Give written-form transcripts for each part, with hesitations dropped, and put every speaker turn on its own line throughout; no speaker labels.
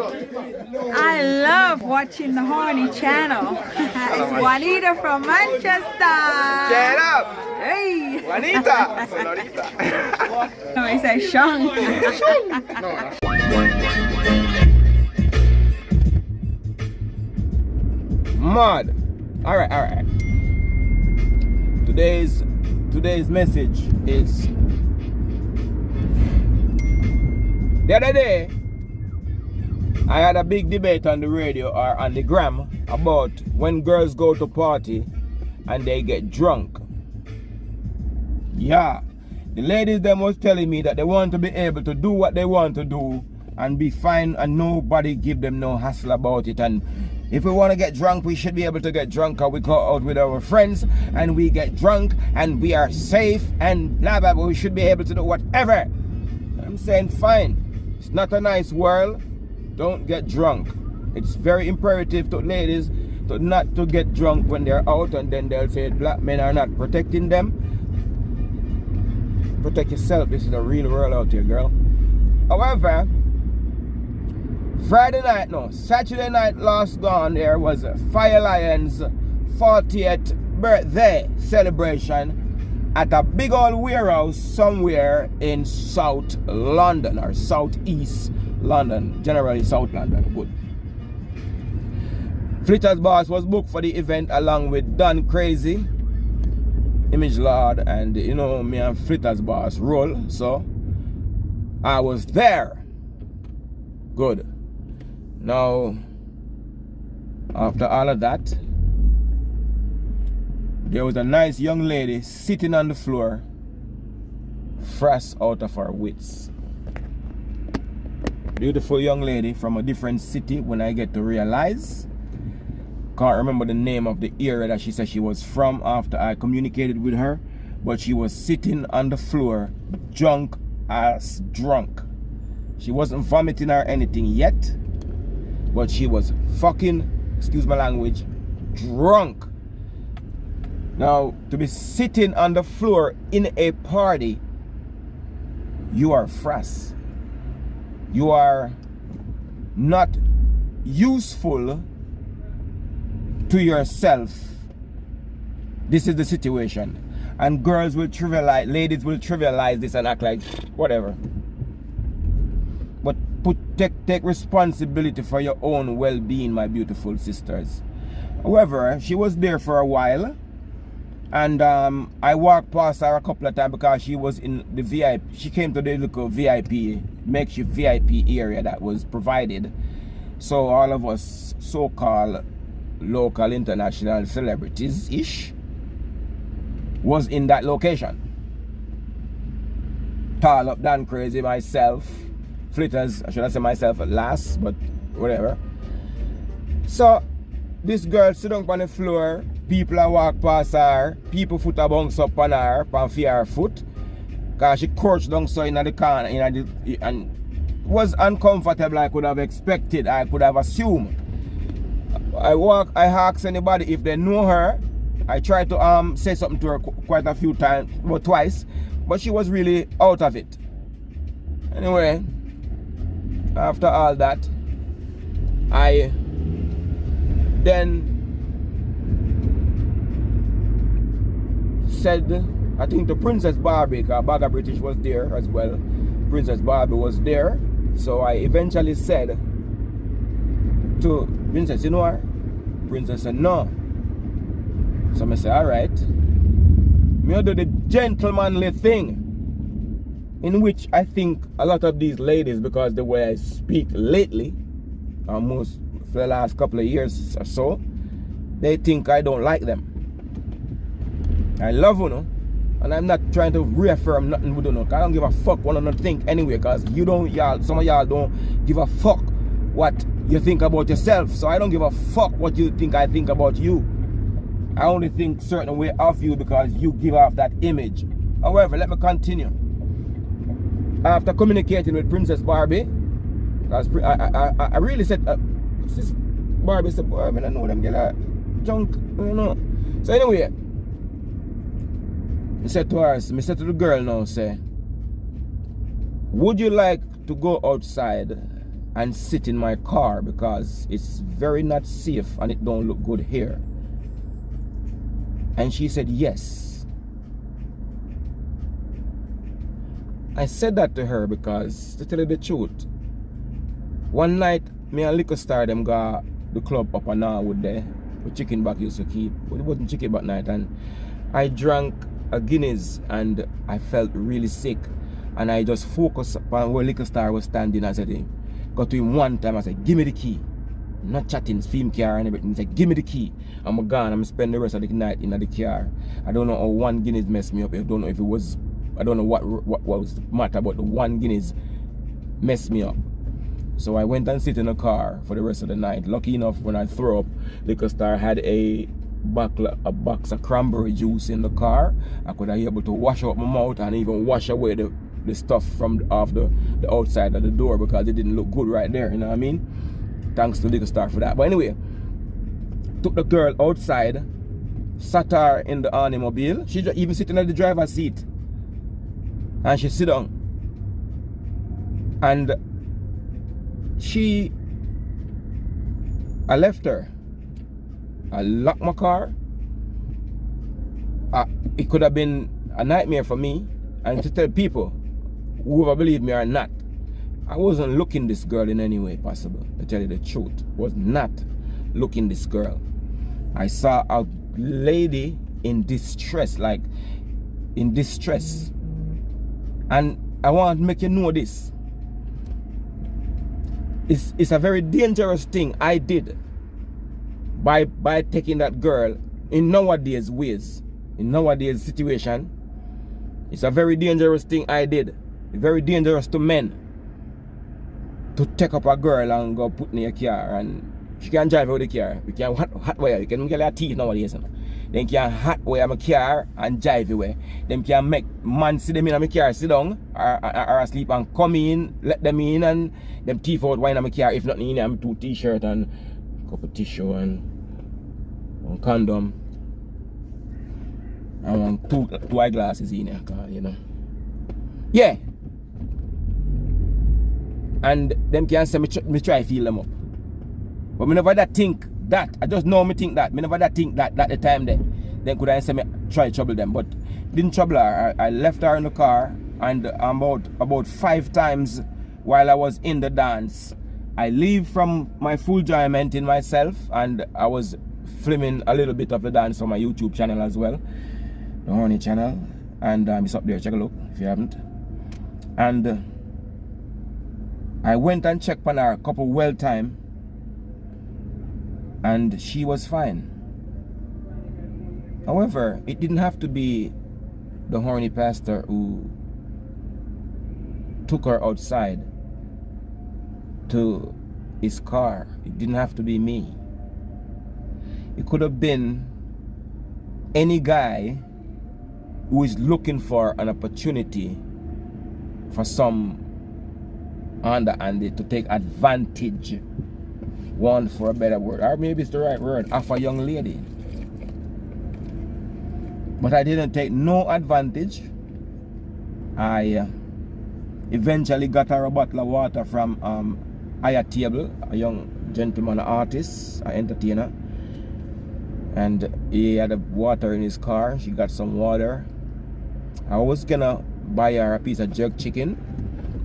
I love watching the Horny channel. It's Juanita from Manchester.
Get up!
Hey!
Juanita! Senorita.
No, I say Sean.
Mad. Alright. Today's message is the other day I had a big debate on the radio or on the gram about when girls go to party and they get drunk. Yeah, the ladies them was telling me that they want to be able to do what they want to do and be fine and nobody give them no hassle about it. And if we want to get drunk, we should be able to get drunk, or we go out with our friends and we get drunk and we are safe and blah blah blah. We should be able to do whatever. I'm saying fine. It's not a nice world. Don't get drunk. It's very imperative to ladies to not to get drunk when they're out, and then they'll say black men are not protecting them. Protect yourself. This is a real world out here, girl. However, Saturday night last gone, there was a Fire Lion's 40th birthday celebration at a big old warehouse somewhere in South London or Southeast London, generally South London. Good. Flitter's Boss was booked for the event along with Don Crazy, Image Lord, and you know me and Flitter's Boss roll, so I was there. Good. Now, after all of that, there was a nice young lady sitting on the floor, frass out of her wits. Beautiful young lady from a different city when I get to realize. Can't remember the name of the area that she said she was from after I communicated with her, but she was sitting on the floor, drunk as drunk. She wasn't vomiting or anything yet, but she was fucking, excuse my language, drunk. Now, to be sitting on the floor in a party, you are frass. You are not useful to yourself. This is the situation. And girls will trivialize, ladies will trivialize this and act like whatever. But take responsibility for your own well-being, my beautiful sisters. However, she was there for a while. And I walked past her a couple of times because she was in the VIP. She came to the little VIP, makeshift VIP area that was provided. So all of us so-called local international celebrities-ish was in that location. Tall up, Don Crazy, myself, Flitters, I shouldn't say myself at last, but whatever. So this girl sit down on the floor. People are walk past her. People foot a bounce up on her, on her foot. Because she crouched down so in the corner. And was uncomfortable, I could have expected. I could have assumed. I asked anybody if they know her. I tried to say something to her quite a few times, but twice. But she was really out of it. Anyway, after all that, I then said, I think the Princess Barbie, because Baga British was there as well. Princess Barbie was there. So I eventually said to Princess, you know her? Princess said, no. So I said, alright. Me do the gentlemanly thing, in which I think a lot of these ladies, because the way I speak lately, almost for the last couple of years or so, they think I don't like them. I love you, and I'm not trying to reaffirm nothing we don't know. I don't give a fuck what I think anyway, because some of y'all don't give a fuck what you think about yourself. So I don't give a fuck what you think I think about you. I only think certain way of you because you give off that image. However, let me continue. After communicating with Princess Barbie, I really said, Sis Barbie said, boy, I don't know them get junk, I don't know. So anyway, I said to her, I said to the girl now, say, would you like to go outside and sit in my car because it's very not safe and it don't look good here? And she said yes. I said that to her because, to tell you the truth, one night me and Liquor Star them got the club up and Norwood there with chicken back used to keep, but it wasn't chicken back night, and I drank a Guinness and I felt really sick, and I just focused upon where Liquor Star was standing. I said, got to him one time, I said, give me the key. I'm not chatting, film car and everything. He said, give me the key. I'm gone, I'm spend the rest of the night in the car. I don't know how one Guinness messed me up. I don't know if it was, I don't know what was the matter, but the one Guinness messed me up. So I went and sit in the car for the rest of the night. Lucky enough, when I threw up, Liquor Star had a box of cranberry juice in the car. I could have been able to wash out my mouth and even wash away the stuff from off the outside of the door because it didn't look good right there, you know what I mean? Thanks to Liquor Star for that. But anyway, took the girl outside, sat her in the automobile. She even sitting at the driver's seat. And she sit down. And I left her. I locked my car. It could have been a nightmare for me. And to tell people, whoever believe me or not, I wasn't looking this girl in any way possible. To tell you the truth, was not looking this girl. I saw a lady in distress, like in distress. And I want to make you know this. It's a very dangerous thing I did by taking that girl in nowadays ways, in nowadays situation. It's a very dangerous thing I did. It's very dangerous to men to take up a girl and go put in a car, and she can drive out the car. We can hot wire, you can get a teeth nowadays. Then can hot wire my car and drive away. Them can make man see them in my car, sit down or asleep and come in, let them in and them teeth out wine in my car. If not in there, I'm 2 t-shirt and a couple tissue and one condom. I want two eyeglasses in there, you know. Yeah. And them can say me try feel them up. But me never that think that. I just know me think that. Me never that think that the time there. Then could I say me try trouble them. But didn't trouble her. I left her in the car, and about 5 times while I was in the dance, I leave from my full enjoyment in myself, and I was filming a little bit of the dance for my YouTube channel as well. The Horny channel. And it's up there, check a look if you haven't. And I went and checked on her a couple well time, and she was fine. However, it didn't have to be the horny pastor who took her outside to his car. It didn't have to be me. It could have been any guy who is looking for an opportunity for some underhanded to take advantage, one for a better word, or maybe it's the right word, of a young lady. But I didn't take no advantage. I eventually got her a bottle of water from Higher Table, a young gentleman, an artist, an entertainer, and he had a water in his car. She got some water. I was gonna buy her a piece of jerk chicken,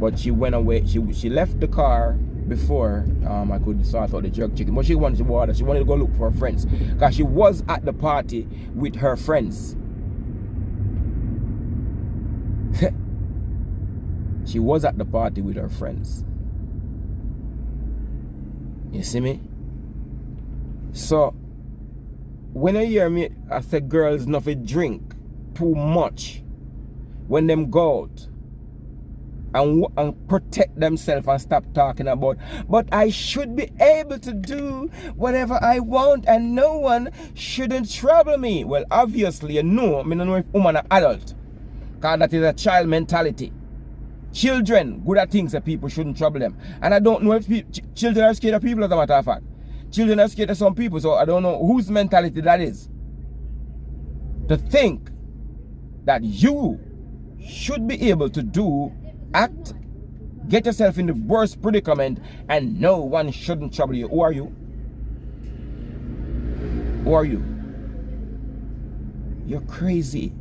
but she went away. She left the car before I could sort out the jerk chicken. But she wanted the water. She wanted to go look for her friends, because she was at the party with her friends. She was at the party with her friends. You see me? So when I hear me, I say girls nothing drink too much when them go out and protect themselves and stop talking about, but I should be able to do whatever I want and no one shouldn't trouble me. Well, obviously, you know, I don't know if woman are adult, because that is a child mentality. Children, good at things that people shouldn't trouble them. And I don't know if children are scared of people, as a matter of fact. Children are scared of some people, so I don't know whose mentality that is. To think that you should be able to do, act, get yourself in the worst predicament, and no one shouldn't trouble you. Who are you? Who are you? You're crazy.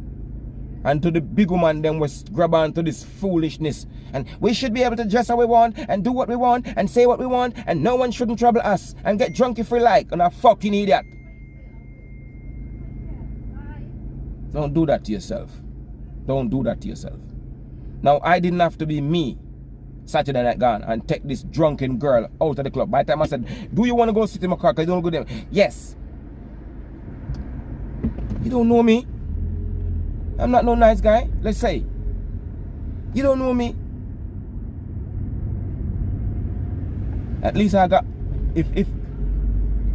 And to the big woman, then we grab on to this foolishness. And we should be able to dress how we want, and do what we want, and say what we want, and no one shouldn't trouble us, and get drunk if we like, and a fucking idiot. Don't do that to yourself. Don't do that to yourself. Now, I didn't have to be me Saturday night gone and take this drunken girl out of the club. By the time I said, do you want to go sit in my car because you don't go there? Yes. You don't know me. I'm not no nice guy, let's say. You don't know me. At least I got,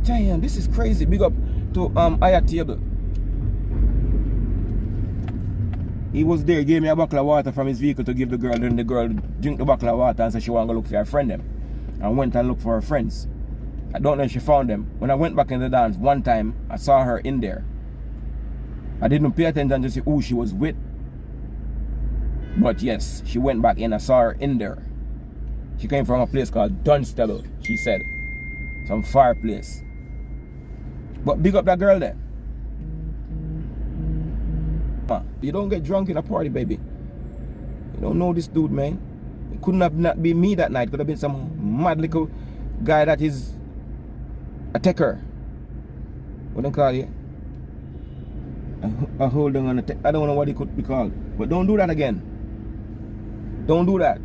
damn, this is crazy. Big up to higher table. He was there, gave me a bottle of water from his vehicle to give the girl. Then the girl drank the bottle of water and said she want to go look for her friend them. And went and looked for her friends. I don't know if she found them. When I went back in the dance, one time I saw her in there. I didn't pay attention to see who she was with. But yes, she went back in. I saw her in there. She came from a place called Dunstable, she said. Some fireplace. But big up that girl there. You don't get drunk in a party, baby. You don't know this dude, man. It couldn't have not been me that night. Could have been some mad little guy that is a taker. What do you call it? A holding on I don't know what it could be called. But don't do that again. Don't do that.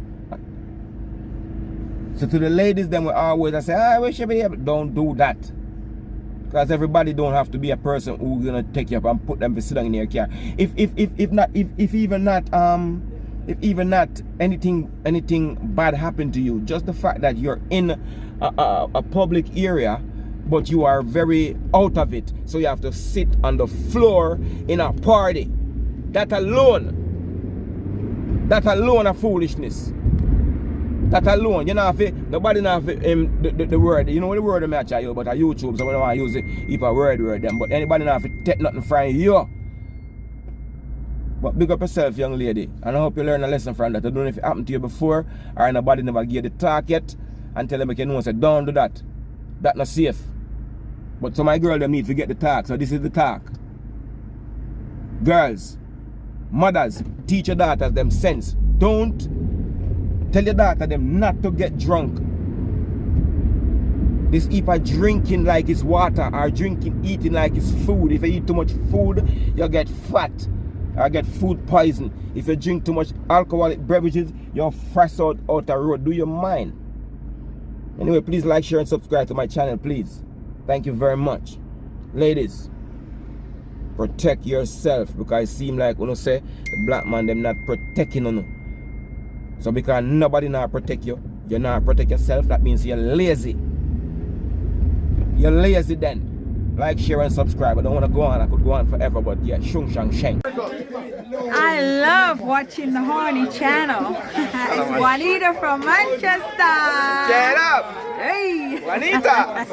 So to the ladies, then we always say, we should be able. Don't do that. Because everybody don't have to be a person who's gonna take you up and put them to sit down in your car. If even not anything bad happened to you, just the fact that you're in a public area, but you are very out of it, so you have to sit on the floor in a party. That alone a foolishness. That alone, you know, nobody know the word. You know the word I'm at you, but on YouTube, so I don't want to use it if a word them. But anybody know if it take nothing from you. But big up yourself, young lady. And I hope you learn a lesson from that. I don't know if it happened to you before, or nobody never gave the talk yet, and tell them you know, say, don't do that. That's not safe. But so my girl, them need to get the talk, so this is the talk. Girls, mothers, teach your daughters them sense. Don't tell your daughter them not to get drunk. This people drinking like it's water, or eating like it's food. If you eat too much food, you get fat, or get food poison. If you drink too much alcoholic beverages, you're fresh out the road. Do your mind. Anyway, please like, share, and subscribe to my channel, please. Thank you very much. Ladies, protect yourself, because it seems like when you say the black man them not protecting you. So because nobody not protect you, you not protect yourself, that means you're lazy. You're lazy then. Like, share, and subscribe. I don't want to go on. I could go on forever, but yeah, shung shang shang.
I love watching the Horny channel. It's Juanita from Manchester.
Get up!
Hey!
Juanita!